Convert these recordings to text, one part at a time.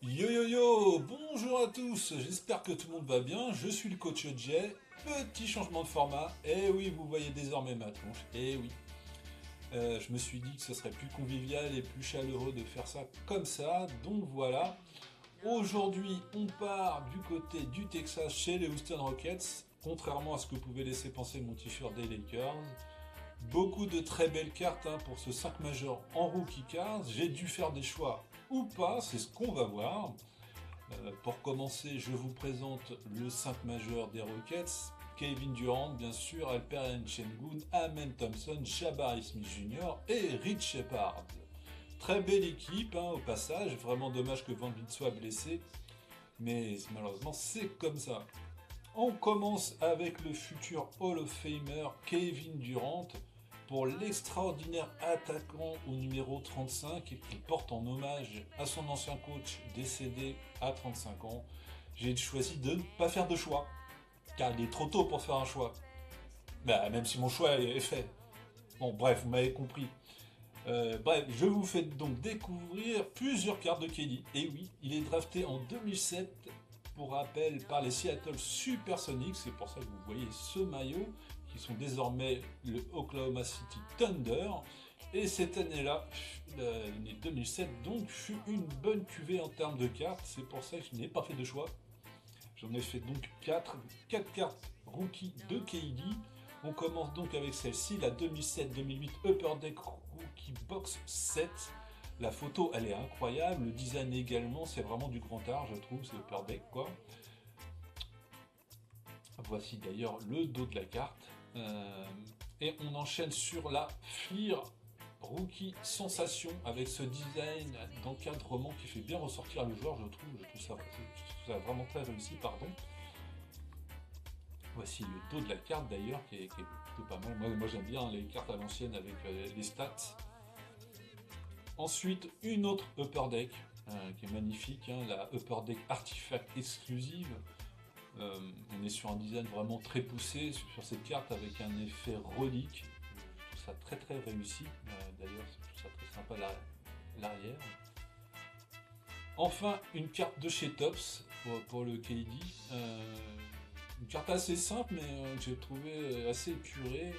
Yo yo yo, bonjour à tous, j'espère que tout le monde va bien, je suis le coach Jay, petit changement de format, et oui vous voyez désormais ma tronche, et oui. Je me suis dit que ce serait plus convivial et plus chaleureux de faire ça comme ça, donc voilà. Aujourd'hui on part du côté du Texas chez les Houston Rockets, contrairement à ce que pouvait laisser penser mon t-shirt des Lakers. Beaucoup de très belles cartes pour ce 5 majeur en rookie cards, j'ai dû faire des choix ou pas, c'est ce qu'on va voir. Pour commencer, je vous présente le 5 majeur des Rockets. Kevin Durant, bien sûr, Alperen Sengun, Amen Thompson, Jabari Smith Jr. et Rich Shepard. Très belle équipe, au passage. Vraiment dommage que Van Vliet soit blessé. Mais malheureusement, c'est comme ça. On commence avec le futur Hall of Famer Kevin Durant pour l'extraordinaire attaquant au numéro 35 qu'il porte en hommage à son ancien coach décédé à 35 ans. J'ai choisi de ne pas faire de choix, car il est trop tôt pour faire un choix. Bah, même si mon choix est fait. Bon, bref, vous m'avez compris. Bref, je vous fais donc découvrir plusieurs cartes de Kelly. Et oui, il est drafté en 2007, pour rappel, par les Seattle Supersonics. C'est pour ça que vous voyez ce maillot, qui sont désormais le Oklahoma City Thunder. Et cette année-là, l'année 2007, donc, fut une bonne cuvée en termes de cartes. C'est pour ça que je n'ai pas fait de choix. J'en ai fait donc 4 cartes rookie de KD. On commence donc avec celle-ci, la 2007-2008 Upper Deck Rookie Box 7. La photo, elle est incroyable. Le design également, c'est vraiment du grand art, je trouve, c'est Upper Deck, quoi. Voici d'ailleurs le dos de la carte. Et on enchaîne sur la Fleer Rookie Sensation avec ce design d'encadrement qui fait bien ressortir le joueur, je trouve. Je trouve ça vraiment très réussi, pardon. Voici le dos de la carte d'ailleurs qui est plutôt pas mal. Moi j'aime bien les cartes à l'ancienne avec les stats. Ensuite, une autre Upper Deck qui est magnifique, la Upper Deck Artifact exclusive. On est sur un design vraiment très poussé sur cette carte avec un effet relique. Je trouve ça très très réussi. D'ailleurs, je trouve ça très sympa l'arrière. Enfin, une carte de chez Topps pour le KD. Une carte assez simple, mais que j'ai trouvé assez épurée.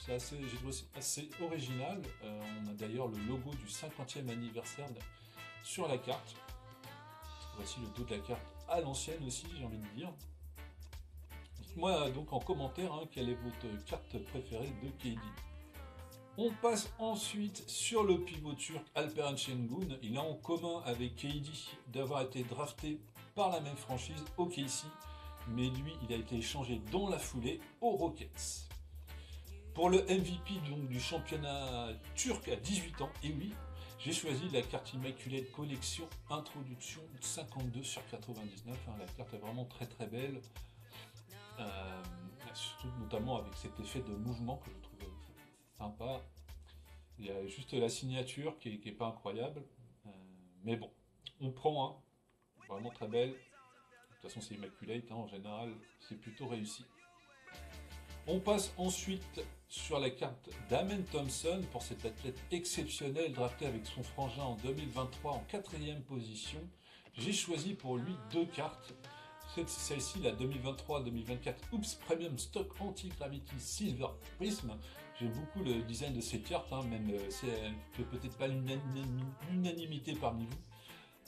J'ai trouvé assez original. On a d'ailleurs le logo du 50e anniversaire sur la carte. Voici le dos de la carte à l'ancienne aussi, j'ai envie de dire. Dites-moi donc en commentaire quelle est votre carte préférée de KD. On passe ensuite sur le pivot turc Alperen Sengun. Il a en commun avec KD d'avoir été drafté par la même franchise OKC, mais lui il a été échangé dans la foulée aux Rockets. Pour le MVP donc, du championnat turc à 18 ans, et oui, j'ai choisi la carte Immaculate Collection Introduction 52 sur 99. La carte est vraiment très très belle, surtout notamment avec cet effet de mouvement que je trouve sympa. Il y a juste la signature qui est pas incroyable, mais bon, on prend vraiment très belle. De toute façon c'est Immaculate, en général c'est plutôt réussi. On passe ensuite sur la carte d'Amen Thompson pour cet athlète exceptionnel drafté avec son frangin en 2023 en 4ème position. J'ai choisi pour lui deux cartes. Celle-ci, la 2023-2024 Oops Premium Stock Anti-Gravity Silver Prism. J'aime beaucoup le design de cette carte, même si elle ne fait peut-être pas l'unanimité parmi vous.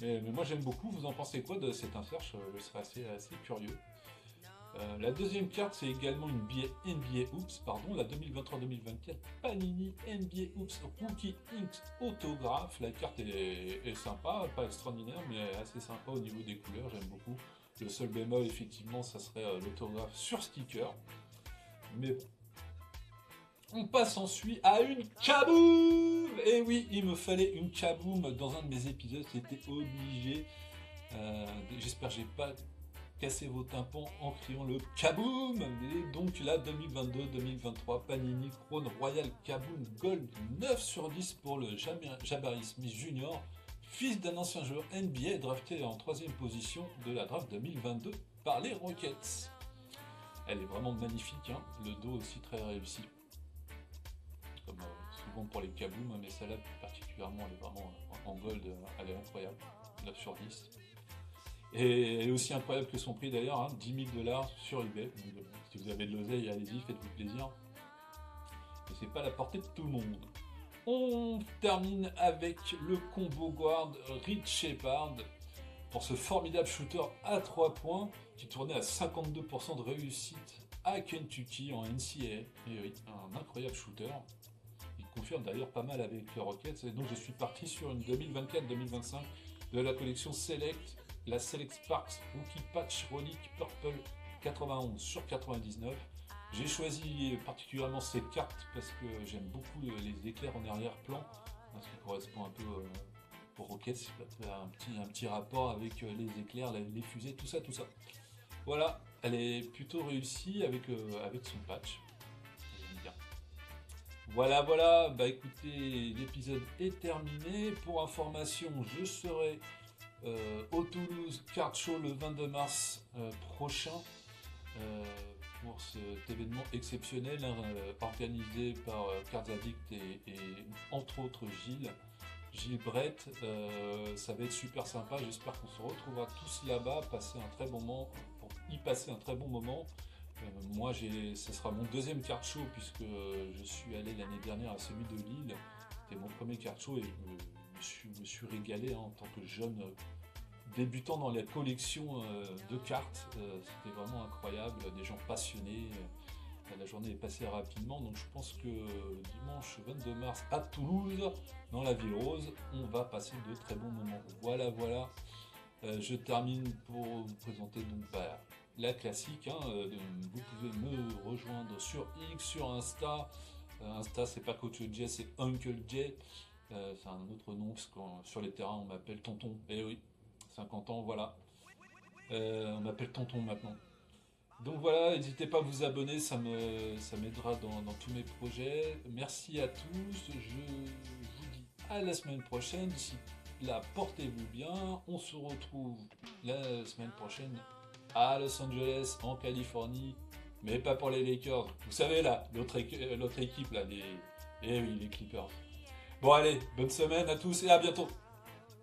Mais moi j'aime beaucoup. Vous en pensez quoi de cette insert? Je serais assez curieux. La deuxième carte, c'est également une NBA Oops, la 2023-2024 Panini NBA Oops Rookie Inks Autographe. La carte est sympa, pas extraordinaire, mais assez sympa au niveau des couleurs, j'aime beaucoup. Le seul bémol, effectivement, ça serait l'autographe sur sticker. Mais bon. On passe ensuite à une Kaboom! Et oui, il me fallait une Kaboom dans un de mes épisodes, c'était obligé. J'espère que j'ai pas cassé vos tympans en criant le Kaboom! Et donc là, 2022-2023, Panini Chrome Royal Kaboom Gold 9 sur 10 pour le Jabari Smith Jr., fils d'un ancien joueur NBA drafté en 3ème position de la draft 2022 par les Rockets. Elle est vraiment magnifique, le dos aussi très réussi. Comme souvent pour les Kaboom, mais celle-là plus particulièrement, elle est vraiment en gold, elle est incroyable. 9 sur 10. Et elle est aussi incroyable que son prix d'ailleurs, hein, 10 000 $ sur eBay. Donc, si vous avez de l'oseille, allez-y, faites-vous plaisir. Et c'est pas à la portée de tout le monde. On termine avec le combo guard Rich Shepard pour ce formidable shooter à 3 points qui tournait à 52% de réussite à Kentucky en NCAA. Et oui, un incroyable shooter. Il confirme d'ailleurs pas mal avec les Rockets. Et donc je suis parti sur une 2024-2025 de la collection Select, la Select Sparks Rookie Patch Relic Purple 91 sur 99. J'ai choisi particulièrement cette carte parce que j'aime beaucoup les éclairs en arrière-plan, ce qui correspond un peu aux Rockets, un petit rapport avec les éclairs, les fusées, tout ça. Voilà, elle est plutôt réussie avec son patch. J'aime bien. Voilà, bah écoutez, l'épisode est terminé. Pour information, je serai au Toulouse Card Show le 22 mars prochain. Pour cet événement exceptionnel organisé par Cards Addict et entre autres Gilles Brett. Ça va être super sympa, j'espère qu'on se retrouvera tous là-bas, pour y passer un très bon moment. Moi, ce sera mon deuxième card show puisque je suis allé l'année dernière à celui de Lille. C'était mon premier card show et je me suis régalé en tant que jeune débutant dans la collection de cartes. C'était vraiment incroyable, des gens passionnés. La journée est passée rapidement, donc je pense que dimanche 22 mars à Toulouse, dans la Ville Rose, on va passer de très bons moments. Voilà. Je termine pour vous présenter donc la classique. Vous pouvez me rejoindre sur X, sur Insta. Insta, c'est pas Coach J, c'est Uncle J. C'est un autre nom parce que sur les terrains on m'appelle Tonton. Eh oui, 50 ans, voilà. On m'appelle Tonton maintenant. Donc voilà, n'hésitez pas à vous abonner, ça m'aidera dans tous mes projets. Merci à tous, je vous dis à la semaine prochaine. D'ici là, portez-vous bien. On se retrouve la semaine prochaine à Los Angeles, en Californie, mais pas pour les Lakers. Vous savez là, l'autre équipe là, les Clippers. Bon allez, bonne semaine à tous et à bientôt.